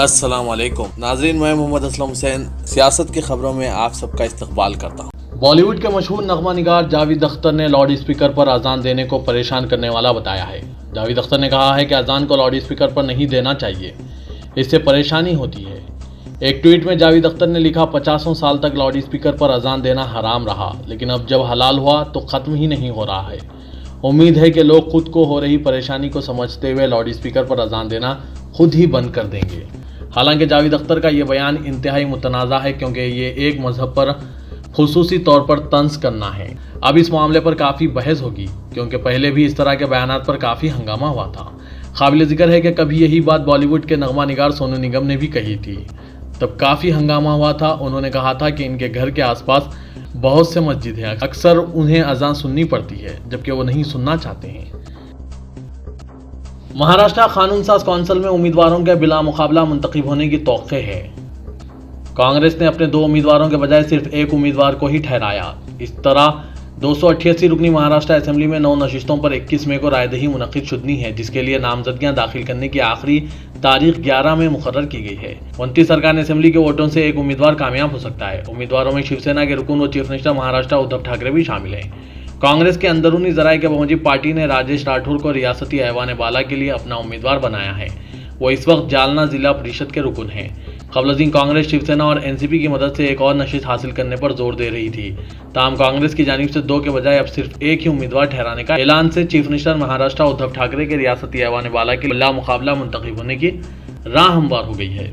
السلام علیکم ناظرین، میں محمد اسلم حسین سیاست کی خبروں میں آپ سب کا استقبال کرتا ہوں۔ بالی ووڈ کے مشہور نغمہ نگار جاوید اختر نے لاؤڈ اسپیکر پر اذان دینے کو پریشان کرنے والا بتایا ہے۔ جاوید اختر نے کہا ہے کہ اذان کو لاؤڈ اسپیکر پر نہیں دینا چاہیے، اس سے پریشانی ہوتی ہے۔ ایک ٹویٹ میں جاوید اختر نے لکھا، 50 سال تک لاؤڈ اسپیکر پر اذان دینا حرام رہا، لیکن اب جب حلال ہوا تو ختم ہی نہیں ہو رہا ہے۔ امید ہے کہ لوگ خود کو ہو رہی پریشانی کو سمجھتے ہوئے لاؤڈ اسپیکر پر اذان دینا خود ہی بند کر دیں گے۔ حالانکہ جاوید اختر کا یہ بیان انتہائی متنازع ہے، کیونکہ یہ ایک مذہب پر خصوصی طور پر طنز کرنا ہے۔ اب اس معاملے پر کافی بحث ہوگی، کیونکہ پہلے بھی اس طرح کے بیانات پر کافی ہنگامہ ہوا تھا۔ قابل ذکر ہے کہ کبھی یہی بات بالی ووڈ کے نغمہ نگار سونو نگم نے بھی کہی تھی، تب کافی ہنگامہ ہوا تھا۔ انہوں نے کہا تھا کہ ان کے گھر کے آس پاس بہت سے مسجد ہیں، اکثر انہیں اذان سننی پڑتی ہے جبکہ وہ نہیں سننا چاہتے ہیں۔ مہاراشٹر قانون ساز کونسل میں امیدواروں کے بلا مقابلہ منتخب ہونے کی توقع ہے۔ کانگریس نے اپنے 2 امیدواروں کے بجائے صرف ایک امیدوار کو ہی ٹھہرایا۔ اس طرح 288 رکنی مہاراشٹر اسمبلی میں 9 نشستوں پر 21 مئی کو رائے دہی منعقد شدنی ہے، جس کے لیے نامزدگیاں داخل کرنے کی آخری تاریخ 11 میں مقرر کی گئی ہے۔ 29 ارکان اسمبلی کے ووٹوں سے ایک امیدوار کامیاب ہو سکتا ہے۔ امیدواروں میں شیو سینا کے رکن و چیف منسٹر مہاراشٹر ادھو ٹھاکرے بھی شامل ہیں۔ کانگریس کے اندرونی ذرائع کے موجب پارٹی نے راجیش راٹھور کو ریاستی ایوان بالا کے لیے اپنا امیدوار بنایا ہے۔ وہ اس وقت جالنا ضلع پریشد کے رکن ہیں۔ قبل ازیں کانگریس شیو سینا اور این سی پی کی مدد سے ایک اور نشست حاصل کرنے پر زور دے رہی تھی، تاہم کانگریس کی جانب سے 2 کے بجائے اب صرف ایک ہی امیدوار ٹھہرانے کا اعلان سے چیف منسٹر مہاراشٹر ادھو ٹھاکرے کے ریاستی ایوان بالا کے بلا مقابلہ منتخب ہونے کی راہ ہموار ہو گئی ہے۔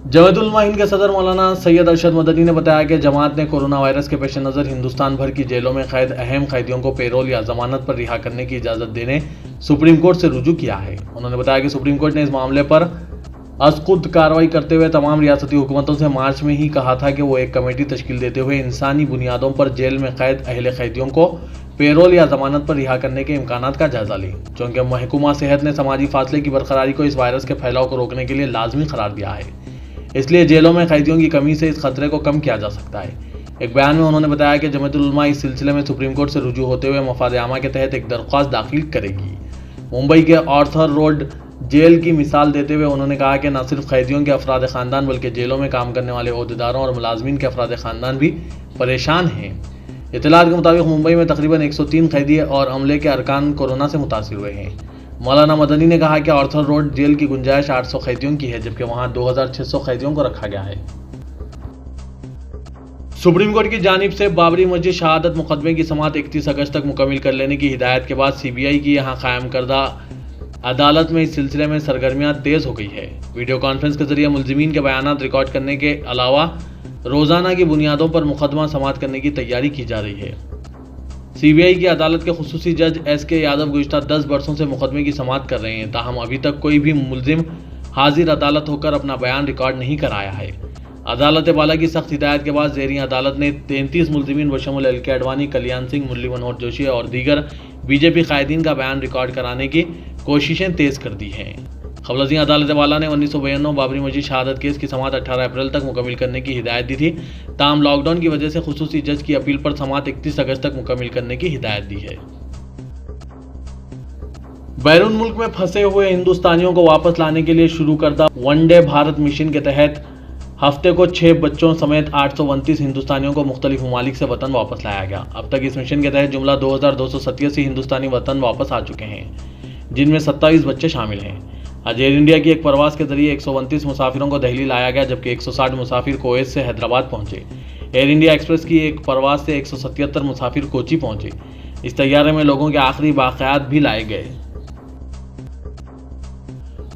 جمعیت علماء ہند کے صدر مولانا سید ارشد مدنی نے بتایا کہ جماعت نے کورونا وائرس کے پیش نظر ہندوستان بھر کی جیلوں میں قید اہم قیدیوں کو پیرول یا ضمانت پر رہا کرنے کی اجازت دینے سپریم کورٹ سے رجوع کیا ہے۔ انہوں نے بتایا کہ سپریم کورٹ نے اس معاملے پر از خود کارروائی کرتے ہوئے تمام ریاستی حکومتوں سے مارچ میں ہی کہا تھا کہ وہ ایک کمیٹی تشکیل دیتے ہوئے انسانی بنیادوں پر جیل میں قید اہل قیدیوں کو پیرول یا ضمانت پر رہا کرنے کے امکانات کا جائزہ لیں، چونکہ محکمہ صحت نے سماجی فاصلے کی برقراری کو اس وائرس کے پھیلاؤ کو روکنے کے لیے لازمی قرار دیا ہے۔ اس لیے جیلوں میں قیدیوں کی کمی سے اس خطرے کو کم کیا جا سکتا ہے۔ ایک بیان میں انہوں نے بتایا کہ جمعیت العلماء اس سلسلے میں سپریم کورٹ سے رجوع ہوتے ہوئے مفاد عامہ کے تحت ایک درخواست داخل کرے گی۔ ممبئی کے آرتھر روڈ جیل کی مثال دیتے ہوئے انہوں نے کہا کہ نہ صرف قیدیوں کے افراد خاندان بلکہ جیلوں میں کام کرنے والے عہدیداروں اور ملازمین کے افراد خاندان بھی پریشان ہیں۔ اطلاعات کے مطابق ممبئی میں تقریباً 103 قیدی اور عملے کے ارکان کورونا سے متاثر ہوئے ہیں۔ مولانا مدنی نے کہا کہ آرتھر روڈ جیل کی گنجائش 800 قیدیوں کی ہے، جبکہ وہاں 2600 قیدیوں کو رکھا گیا ہے۔ سپریم کورٹ کی جانب سے بابری مسجد شہادت مقدمے کی سماعت 31 اگست تک مکمل کر لینے کی ہدایت کے بعد سی بی آئی کی یہاں قائم کردہ عدالت میں اس سلسلے میں سرگرمیاں تیز ہو گئی ہے۔ ویڈیو کانفرنس کے ذریعے ملزمین کے بیانات ریکارڈ کرنے کے علاوہ روزانہ کی بنیادوں پر مقدمہ سماعت کرنے کی تیاری کی جا رہی ہے۔ سی بی آئی کی عدالت کے خصوصی جج ایس کے یادو گزشتہ 10 برسوں سے مقدمے کی سماعت کر رہے ہیں، تاہم ابھی تک کوئی بھی ملزم حاضر عدالت ہو کر اپنا بیان ریکارڈ نہیں کرایا ہے۔ عدالت بالا کی سخت ہدایت کے بعد زیریں عدالت نے 33 ملزمین بشمول ایل کے اڈوانی، کلیان سنگھ، مرلی منوہر جوشی اور دیگر بی جے پی قائدین کا بیان ریکارڈ کرانے کی کوششیں تیز کر دی ہیں۔ قبل ازیں عدالت بالا نے 1992 بابری مسجد شہادت کیس کی سماعت 18 اپریل تک مکمل کرنے کی ہدایت دی تھی، تاہم لاک ڈاؤن کی وجہ سے خصوصی جج کی اپیل پر سماعت 31 اگست تک مکمل کرنے کی ہدایت دی ہے۔ بیرون ملک میں پھنسے ہوئے ہندوستانیوں کو واپس لانے کے لیے شروع کردہ ونڈے بھارت مشن کے تحت ہفتے کو 6 بچوں سمیت 829 ہندوستانیوں کو مختلف ممالک سے وطن واپس لایا گیا۔ اب تک اس مشن کے تحت جملہ 2287 ہندوستانی وطن واپس آ چکے ہیں، جن میں 27 بچے شامل ہیں۔ آج ایئر انڈیا کی ایک پرواز کے ذریعے 129 مسافروں کو دہلی لایا گیا، جبکہ 160 مسافر کویت سے حیدرآباد پہنچے۔ ایئر انڈیا ایکسپریس کی ایک پرواز سے 177 مسافر کوچی پہنچے۔ اس طیارے میں لوگوں کے آخری باقیات بھی لائے گئے۔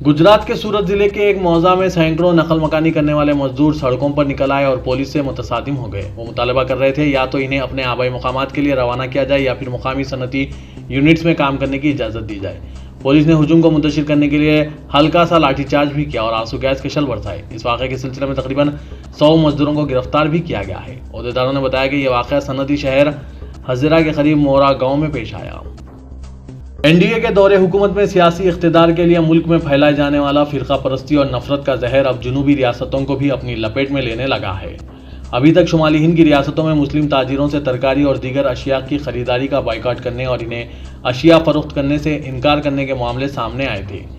گجرات کے سورت ضلع کے ایک موضع میں سینکڑوں نقل مکانی کرنے والے مزدور سڑکوں پر نکل آئے اور پولیس سے متصادم ہو گئے۔ وہ مطالبہ کر رہے تھے یا تو انہیں اپنے آبائی مقامات کے لیے روانہ کیا جائے یا پھر مقامی صنعتی یونٹس میں کام کرنے کی اجازت دی جائے۔ پولیس نے ہجوم کو منتشر کرنے کے لیے ہلکا سا لاٹھی چارج بھی کیا اور آنسو گیس کے شل برسائے۔ اس واقعے کے سلسلے میں تقریباً 100 مزدوروں کو گرفتار بھی کیا گیا ہے۔ عہدیداروں نے بتایا کہ یہ واقعہ صنعتی شہر ہزیرا کے قریب مورا گاؤں میں پیش آیا۔ این ڈی اے کے دور حکومت میں سیاسی اقتدار کے لیے ملک میں پھیلائے جانے والا فرقہ پرستی اور نفرت کا زہر اب جنوبی ریاستوں کو بھی اپنی لپیٹ میں لینے لگا ہے۔ ابھی تک شمالی ہند کی ریاستوں میں مسلم تاجروں سے ترکاری اور دیگر اشیاء کی خریداری کا بائیکاٹ کرنے اور انہیں اشیاء فروخت کرنے سے انکار کرنے کے معاملے سامنے آئے تھے۔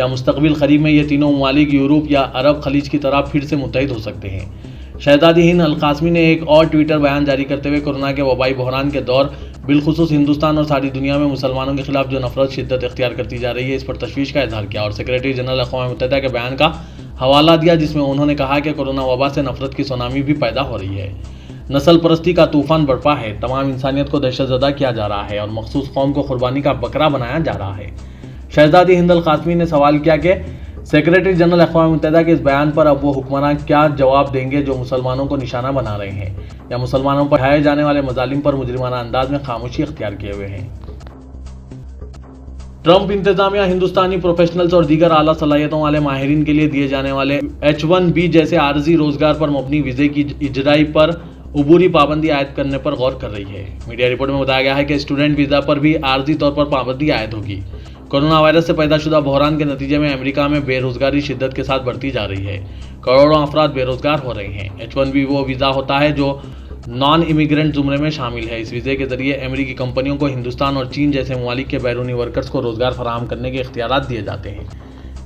کیا مستقبل قریب میں یہ تینوں ممالک یورپ یا عرب خلیج کی طرح پھر سے متحد ہو سکتے ہیں؟ شہزادی ہند القاسمی نے ایک اور ٹویٹر بیان جاری کرتے ہوئے کورونا کے وبائی بحران کے دور بالخصوص ہندوستان اور ساری دنیا میں مسلمانوں کے خلاف جو نفرت شدت اختیار کرتی جا رہی ہے اس پر تشویش کا اظہار کیا اور سیکریٹری جنرل اقوام متحدہ کے بیان کا حوالہ دیا، جس میں انہوں نے کہا کہ کورونا وبا سے نفرت کی سونامی بھی پیدا ہو رہی ہے، نسل پرستی کا طوفان برپا ہے، تمام انسانیت کو دہشت زدہ کیا جا رہا ہے اور مخصوص قوم کو قربانی کا بکرا بنایا جا رہا ہے۔ شہزادی ہند القاسمی نے سوال کیا کہ سیکریٹری جنرل اقوام متحدہ کے اس بیان پر اب وہ حکمران کیا جواب دیں گے جو مسلمانوں کو نشانہ بنا رہے ہیں یا مسلمانوں پر ڈھائے جانے والے مظالم پر مجرمانہ انداز میں خاموشی اختیار کیے ہوئے ہیں۔ ٹرمپ انتظامیہ ہندوستانی پروفیشنلز اور دیگر اعلیٰ صلاحیتوں والے ماہرین کے لیے دیے جانے والے H-1B جیسے عارضی روزگار پر مبنی ویزے کی اجرائی پر عبوری پابندی عائد کرنے پر غور کر رہی ہے۔ میڈیا رپورٹ میں بتایا گیا ہے کہ اسٹوڈنٹ ویزا پر بھی عارضی طور پر پابندی عائد ہوگی۔ کورونا وائرس سے پیدا شدہ بحران کے نتیجے میں امریکہ میں بے روزگاری شدت کے ساتھ بڑھتی جا رہی ہے، کروڑوں افراد بے روزگار ہو رہے ہیں۔ H-1B وہ ویزا ہوتا ہے جو نان امیگرنٹ زمرے میں شامل ہے۔ اس ویزے کے ذریعے امریکی کمپنیوں کو ہندوستان اور چین جیسے ممالک کے بیرونی ورکرز کو روزگار فراہم کرنے کے اختیارات دیے جاتے ہیں،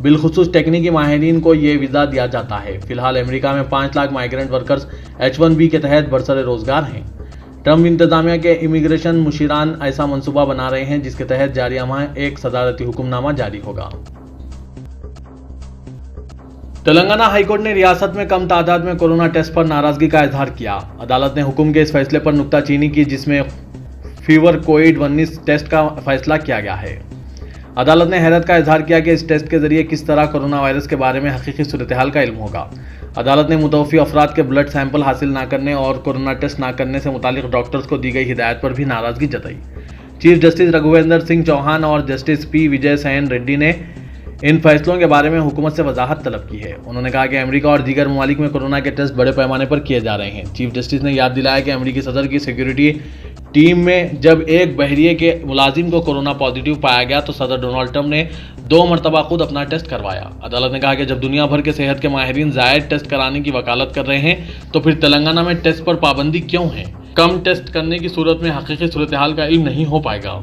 بالخصوص ٹیکنیکی ماہرین کو یہ ویزا دیا جاتا ہے۔ فی الحال امریکہ میں 5 لاکھ مائیگرنٹ ورکرز H-1B کے تحت برسر روزگار ہیں۔ ٹرمپ انتظامیہ کے امیگریشن مشیران ایسا منصوبہ بنا رہے ہیں جس کے تحت جاریہ ماہ ایک صدارتی حکم نامہ جاری ہوگا۔ تلنگانہ ہائی کورٹ نے ریاست میں کم تعداد میں کورونا ٹیسٹ پر ناراضگی کا اظہار کیا۔ عدالت نے حکم کے اس فیصلے پر نکتہ چینی کی جس میں فیور کووڈ-19 ٹیسٹ کا فیصلہ کیا گیا ہے۔ عدالت نے حیرت کا اظہار کیا کہ اس ٹیسٹ کے ذریعے کس طرح کورونا وائرس کے بارے میں حقیقی صورتحال کا علم ہوگا۔ عدالت نے متوفی افراد کے بلڈ سیمپل حاصل نہ کرنے اور کورونا ٹیسٹ نہ کرنے سے متعلق ڈاکٹرز کو دی گئی ہدایت پر بھی ناراضگی جتائی۔ چیف جسٹس رگھویندر سنگھ چوہان اور جسٹس پی وجے سین ریڈی نے ان فیصلوں کے بارے میں حکومت سے وضاحت طلب کی ہے۔ انہوں نے کہا کہ امریکہ اور دیگر ممالک میں کورونا کے ٹیسٹ بڑے پیمانے پر کیے جا رہے ہیں۔ چیف جسٹس نے یاد دلایا کہ امریکی صدر کی سیکیورٹی ٹیم میں جب ایک بحریے کے ملازم کو کورونا پازیٹیو پایا گیا تو صدر ڈونلڈ ٹرمپ نے 2 مرتبہ خود اپنا ٹیسٹ کروایا۔ عدالت نے کہا کہ جب دنیا بھر کے صحت کے ماہرین زائد ٹیسٹ کرانے کی وکالت کر رہے ہیں تو پھر تلنگانہ میں ٹیسٹ پر پابندی کیوں ہے؟ کم ٹیسٹ کرنے کی صورت میں حقیقی صورتحال کا علم نہیں ہو پائے گا۔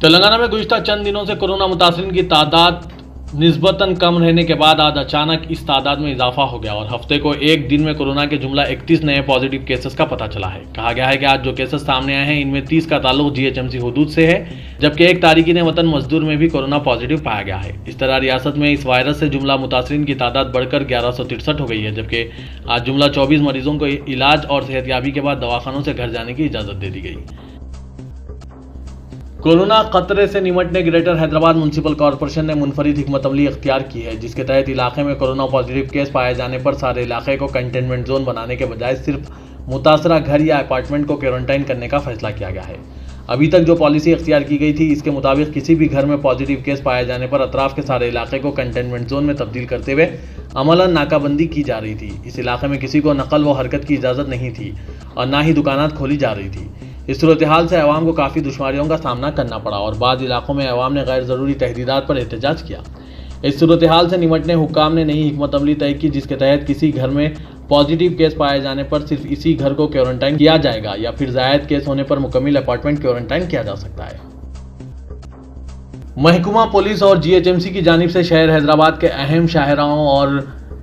تلنگانہ میں گزشتہ چند دنوں سے کورونا متاثرین کی تعداد نسبتاً کم رہنے کے بعد آج اچانک اس تعداد میں اضافہ ہو گیا اور ہفتے کو ایک دن میں کورونا کے جملہ 31 نئے پازیٹیو کیسز کا پتہ چلا ہے۔ کہا گیا ہے کہ آج جو کیسز سامنے آئے ہیں ان میں 30 کا تعلق GHMC حدود سے ہے، جبکہ ایک تارکین وطن مزدور میں بھی کورونا پازیٹیو پایا گیا ہے۔ اس طرح ریاست میں اس وائرس سے جملہ متاثرین کی تعداد بڑھ کر 1163 ہو گئی ہے، جبکہ آج جملہ 24 مریضوں کو علاج اور صحت یابی کے بعد دواخانوں سے گھر جانے کی اجازت دے دی گئی۔ کورونا خطرے سے نمٹنے گریٹر حیدرآباد میونسپل کارپوریشن نے منفرد حکمت عملی اختیار کی ہے، جس کے تحت علاقے میں کورونا پازیٹیو کیس پائے جانے پر سارے علاقے کو کنٹینمنٹ زون بنانے کے بجائے صرف متاثرہ گھر یا اپارٹمنٹ کو کوارنٹائن کرنے کا فیصلہ کیا گیا ہے۔ ابھی تک جو پالیسی اختیار کی گئی تھی اس کے مطابق کسی بھی گھر میں پازیٹیو کیس پائے جانے پر اطراف کے سارے علاقے کو کنٹینمنٹ زون میں تبدیل کرتے ہوئے عملاً ناکہ بندی کی جا رہی تھی۔ اس علاقے میں کسی کو نقل و حرکت کی اجازت نہیں تھی اور نہ ہی دکانات کھولی جا رہی تھی۔ اس صورتحال سے عوام کو کافی دشواریوں کا سامنا کرنا پڑا اور بعض علاقوں میں عوام نے غیر ضروری تحدیدات پر احتجاج کیا۔ اس صورتحال سے نمٹنے حکام نے نئی حکمت عملی طے کی جس کے تحت کسی گھر میں پازیٹیو کیس پائے جانے پر صرف اسی گھر کو کوارنٹائن کیا جائے گا یا پھر زائد کیس ہونے پر مکمل اپارٹمنٹ کوارنٹائن کیا جا سکتا ہے۔ محکمہ پولیس اور GHMC کی جانب سے شہر حیدرآباد کے اہم شاہراہوں اور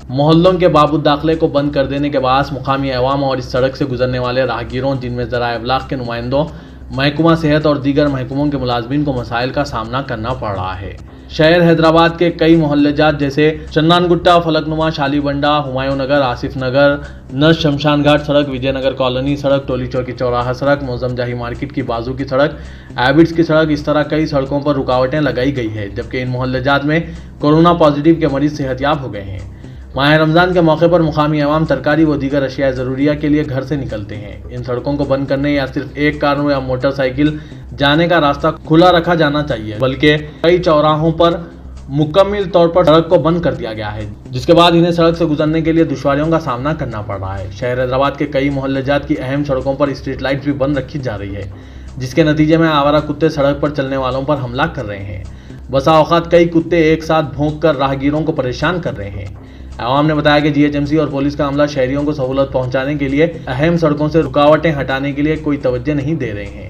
محلوں کے باب الداخلے کو بند کر دینے کے باعث مقامی عوام اور اس سڑک سے گزرنے والے راہگیروں جن میں ذرائع ابلاغ کے نمائندوں، محکمہ صحت اور دیگر محکموں کے ملازمین کو مسائل کا سامنا کرنا پڑ رہا ہے۔ شہر حیدرآباد کے کئی محلے جات جیسے چنان گٹا، فلک نما، شالی بنڈا، ہمایوں نگر، آصف نگر، نس شمشان گھاٹ سڑک، وجے نگر کالونی سڑک، ٹولی چوکی چوراہا سڑک، موزم جاہی مارکیٹ کی بازو کی سڑک، ایبٹس کی سڑک، اس طرح کئی سڑکوں پر رکاوٹیں لگائی گئی ہے، جبکہ ان محلے جات میں کورونا پازیٹیو کے مریض صحت یاب ہو گئے ہیں۔ ماہ رمضان کے موقع پر مقامی عوام ترکاری و دیگر اشیاء ضروریہ کے لیے گھر سے نکلتے ہیں۔ ان سڑکوں کو بند کرنے یا صرف ایک کاروں یا موٹر سائیکل جانے کا راستہ کھلا رکھا جانا چاہیے، بلکہ کئی چوراہوں پر مکمل طور پر سڑک کو بند کر دیا گیا ہے، جس کے بعد انہیں سڑک سے گزرنے کے لیے دشواریوں کا سامنا کرنا پڑ رہا ہے۔ شہر حیدرآباد کے کئی محلے جات کی اہم سڑکوں پر اسٹریٹ لائٹس بھی بند رکھی جا رہی ہے، جس کے نتیجے میں آوارہ کتے سڑک پر چلنے والوں پر حملہ کر رہے ہیں۔ بسا اوقات کئی کتے ایک ساتھ بھونک کر راہگیروں کو پریشان کر رہے ہیں۔ عوام نے بتایا کہ GHMC اور پولیس کا عملہ شہریوں کو سہولت پہنچانے کے لیے اہم سڑکوں سے رکاوٹیں ہٹانے کے لیے کوئی توجہ نہیں دے رہے ہیں۔